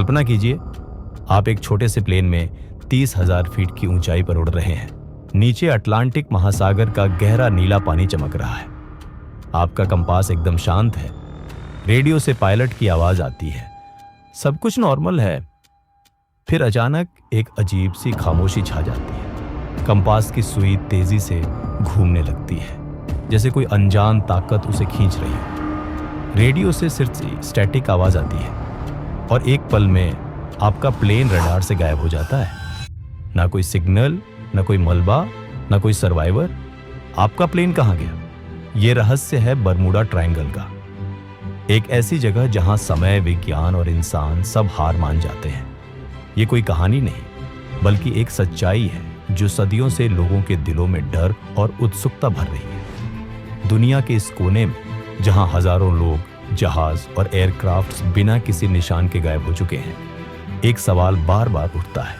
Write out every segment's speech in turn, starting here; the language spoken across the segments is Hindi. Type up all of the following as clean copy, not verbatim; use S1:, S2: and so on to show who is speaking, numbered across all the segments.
S1: कल्पना कीजिए, आप एक छोटे से प्लेन में 30,000 फीट की ऊंचाई पर उड़ रहे हैं। नीचे अटलांटिक महासागर का गहरा नीला पानी चमक रहा है। आपका कंपास एकदम शांत है। रेडियो से पायलट की आवाज आती है, सब कुछ नॉर्मल है। फिर अचानक एक अजीब सी खामोशी छा जाती है। कंपास की सुई तेजी से घूमने लगती है, जैसे कोई अनजान ताकत उसे खींच रही हो। रेडियो से सिर्फ स्टैटिक आवाज आती है और एक पल में आपका प्लेन रडार से गायब हो जाता है। ना कोई सिग्नल, ना कोई मलबा, ना कोई सर्वाइवर। आपका प्लेन कहाँ गया? ये रहस्य है बरमूडा ट्रायंगल का। एक ऐसी जगह जहां समय, विज्ञान और इंसान सब हार मान जाते हैं। ये कोई कहानी नहीं, बल्कि एक सच्चाई है जो सदियों से लोगों के दिलों में डर और उत्सुकता भर रही है। दुनिया के इस कोने में जहां हजारों लोग, जहाज और एयरक्राफ्ट्स बिना किसी निशान के गायब हो चुके हैं, एक सवाल बार बार उठता है।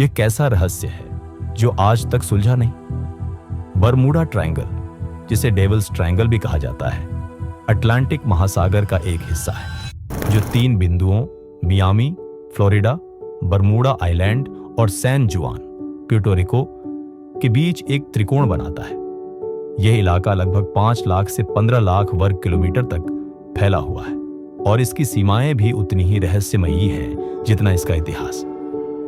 S1: यह कैसा रहस्य है जो आज तक सुलझा नहीं? बरमूडा ट्रायंगल, जिसे डेविल्स ट्रायंगल भी कहा जाता है, अटलांटिक महासागर का एक हिस्सा है जो 3 बिंदुओं मियामी, फ्लोरिडा, बरमूडा आइलैंड और सैन जुआन, प्यूर्टो रिको के बीच एक त्रिकोण बनाता है। यह इलाका लगभग 5 लाख से 15 लाख वर्ग किलोमीटर तक फैला हुआ है और इसकी सीमाएं भी उतनी ही रहस्यमयी हैं जितना इसका इतिहास।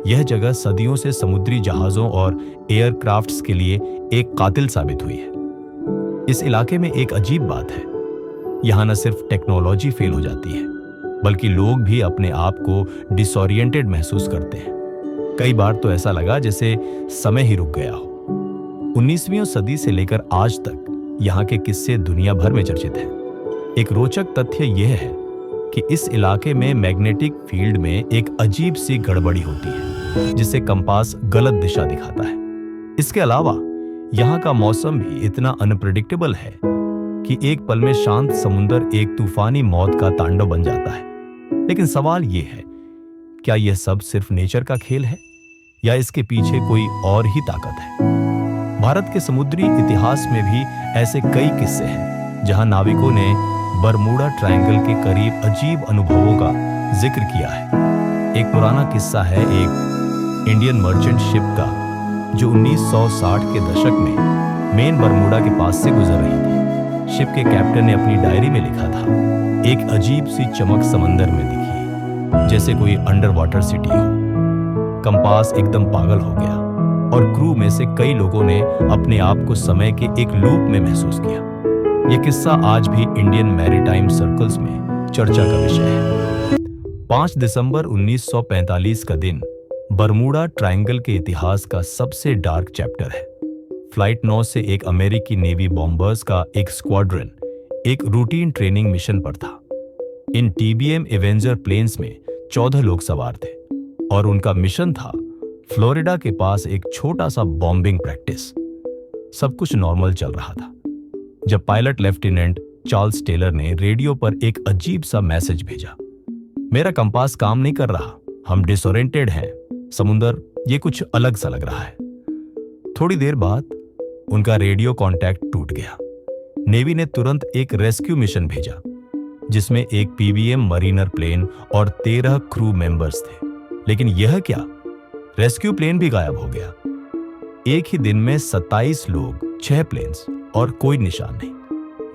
S1: यह जगह सदियों से समुद्री जहाजों और एयरक्राफ्ट्स के लिए एक कातिल साबित हुई है। इस इलाके में एक अजीब बात है, यहां न सिर्फ टेक्नोलॉजी फेल हो जाती है, बल्कि लोग भी अपने आप को डिसोरिएंटेड महसूस करते हैं। कई बार तो ऐसा लगा जैसे समय ही रुक गया हो। 19वीं सदी से लेकर आज तक यहाँ के किस्से दुनिया भर में चर्चित हैं। एक रोचक तथ्य यह है कि इस इलाके में मैग्नेटिक फील्ड में एक अजीब सी गड़बड़ी होती है, जिससे कंपास गलत दिशा दिखाता है। इसके अलावा यहाँ का मौसम भी इतना अनप्रेडिक्टेबल है कि एक पल में शांत समुंदर एक तूफानी मौत का तांडव बन जाता है। लेकिन सवाल यह है, क्या यह सब सिर्फ नेचर का खेल है या इसके पीछे कोई और ही ताकत है? भारत के समुद्री इतिहास में भी ऐसे कई किस्से हैं जहां नाविकों ने बरमूडा ट्रायंगल के करीब अजीब अनुभवों का जिक्र किया है। एक पुराना किस्सा है एक इंडियन मर्चेंट शिप का, जो 1960 के दशक में मेन बरमूडा के पास से गुजर रही थी। शिप के कैप्टन ने अपनी डायरी में लिखा था, एक अजीब सी चमक समंदर में दिखी, जैसे कोई अंडर वाटर सिटी हो। कंपास एकदम पागल हो गया और क्रू में से कई लोगों ने अपने आप को समय के एक लूप में महसूस किया। यह किस्सा आज भी इंडियन मैरीटाइम सर्कल्स में चर्चा का विषय है। 5 दिसंबर 1945 का दिन बरमूडा ट्रायंगल के इतिहास का सबसे डार्क चैप्टर है। फ्लाइट 9 से एक अमेरिकी नेवी बॉम्बर्स का एक स्क्वाड्रन एक रूटीन ट्रेनिंग मिशन पर था। इन TBM एवेंजर प्लेन्स में 14 लोग सवार थे और उनका मिशन था फ्लोरिडा के पास एक छोटा सा बॉम्बिंग प्रैक्टिस। सब कुछ नॉर्मल चल रहा था जब पायलट लेफ्टिनेंट चार्ल्स टेलर ने रेडियो पर एक अजीब सा मैसेज भेजा, मेरा कंपास काम नहीं कर रहा, हम डिसोरिएंटेड हैं, समुंदर ये कुछ अलग सा लग रहा है। थोड़ी देर बाद उनका रेडियो कांटेक्ट टूट गया। नेवी ने तुरंत एक रेस्क्यू मिशन भेजा जिसमें एक PBM मरीनर प्लेन और 13 क्रू मेंबर्स थे। लेकिन यह क्या, रेस्क्यू प्लेन भी गायब हो गया। एक ही दिन में 27 लोग, 6 प्लेन्स और कोई निशान नहीं,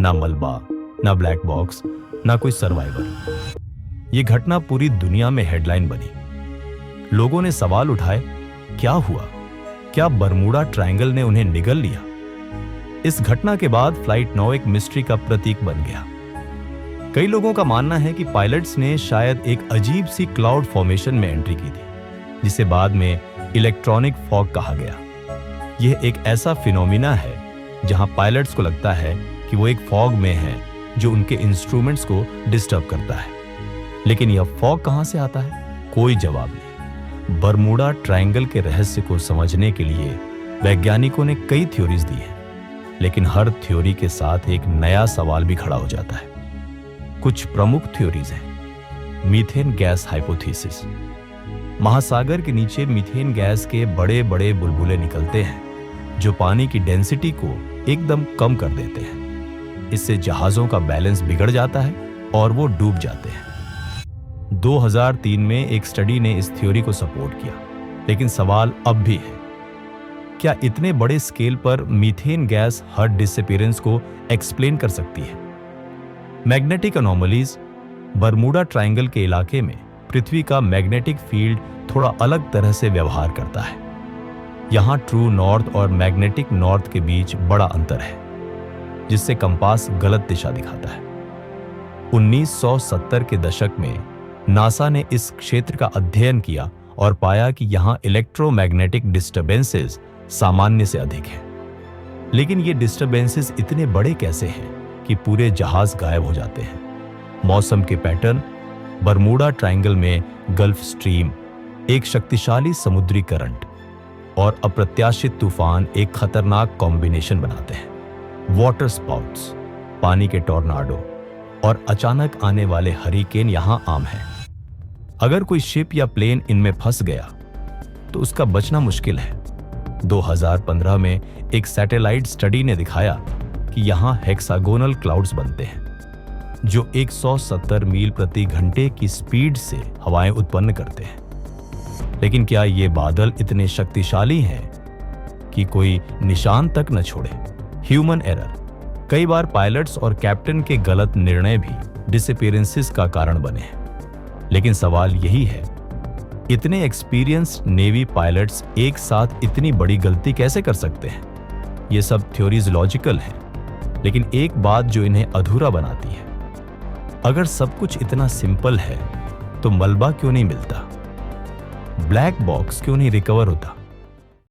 S1: ना मलबा, ना ब्लैक बॉक्स, ना कोई सर्वाइवर। यह घटना पूरी दुनिया में हेडलाइन बनी। लोगों ने सवाल उठाए, क्या हुआ? क्या बरमूडा ट्रायंगल ने उन्हें निगल लिया? इस घटना के बाद फ्लाइट 9 एक मिस्ट्री का प्रतीक बन गया। कई लोगों का मानना है कि पायलट्स ने शायद एक अजीब सी क्लाउड फॉर्मेशन में एंट्री की थी, जिसे बाद में इलेक्ट्रॉनिक फॉग कहा गया। यह एक ऐसा फिनोमिना है जहां पायलट्स को लगता है कि वो एक फॉग में है जो उनके इंस्ट्रूमेंट्स को डिस्टर्ब करता है। लेकिन यह फॉग कहां से आता है? कोई जवाब नहीं। बरमूडा ट्रायंगल के रहस्य को समझने के लिए वैज्ञानिकों ने कई थ्योरीज दी हैं, लेकिन हर थ्योरी के साथ एक नया सवाल भी खड़ा हो जाता है। कुछ प्रमुख थ्योरीज हैं। Methane gas hypothesis. महासागर के नीचे मीथेन गैस के बड़े बड़े बुलबुले निकलते हैं जो पानी की डेंसिटी को एकदम कम कर देते हैं। इससे जहाजों का बैलेंस बिगड़ जाता है और वो डूब जाते हैं। 2003 में एक स्टडी ने इस थ्योरी को सपोर्ट किया, लेकिन सवाल अब भी है, क्या इतने बड़े स्केल पर मीथेन गैस हर्ट डिसअपीयरेंस को एक्सप्लेन कर सकती है? Magnetic anomalies. बरमूडा ट्रायंगल के इलाके में पृथ्वी का मैग्नेटिक फील्ड थोड़ा अलग तरह से व्यवहार करता है। यहां ट्रू नॉर्थ और मैग्नेटिक नॉर्थ के बीच बड़ा अंतर है, जिससे कंपास गलत दिशा दिखाता है। 1970 के दशक में नासा ने इस क्षेत्र का अध्ययन किया और पाया कि यहां इलेक्ट्रोमैग्नेटिक डिस्टर्बेंसेस सामान्य से अधिक हैं। लेकिन ये डिस्टर्बेंसेस इतने बड़े कैसे हैं कि पूरे जहाज गायब हो जाते हैं? मौसम के पैटर्न। बरमूडा ट्रायंगल में गल्फ स्ट्रीम, एक शक्तिशाली समुद्री करंट और अप्रत्याशित तूफान एक खतरनाक कॉम्बिनेशन बनाते हैं। वाटर स्पाउट्स, पानी के टॉर्नाडो और अचानक आने वाले हरिकेन यहां आम हैं। अगर कोई शिप या प्लेन इनमें फंस गया तो उसका बचना मुश्किल है। 2015 में एक सैटेलाइट स्टडी ने दिखाया कि यहां हेक्सागोनल क्लाउड्स बनते हैं, जो 170 मील प्रति घंटे की स्पीड से हवाएं उत्पन्न करते हैं। लेकिन क्या ये बादल इतने शक्तिशाली हैं कि कोई निशान तक न छोड़े? Human error. कई बार पायलट्स और कैप्टन के गलत निर्णय भी डिसअपीयरेंसेस का कारण बने हैं। लेकिन सवाल यही है, इतने एक्सपीरियंस्ड नेवी पायलट्स एक साथ इतनी बड़ी गलती कैसे कर सकते हैं? ये सब थ्योरीज लॉजिकल हैं, लेकिन एक बात जो इन्हें अधूरा बनाती है, अगर सब कुछ इतना सिंपल है तो मलबा क्यों नहीं मिलता? ब्लैक बॉक्स क्यों नहीं रिकवर होता?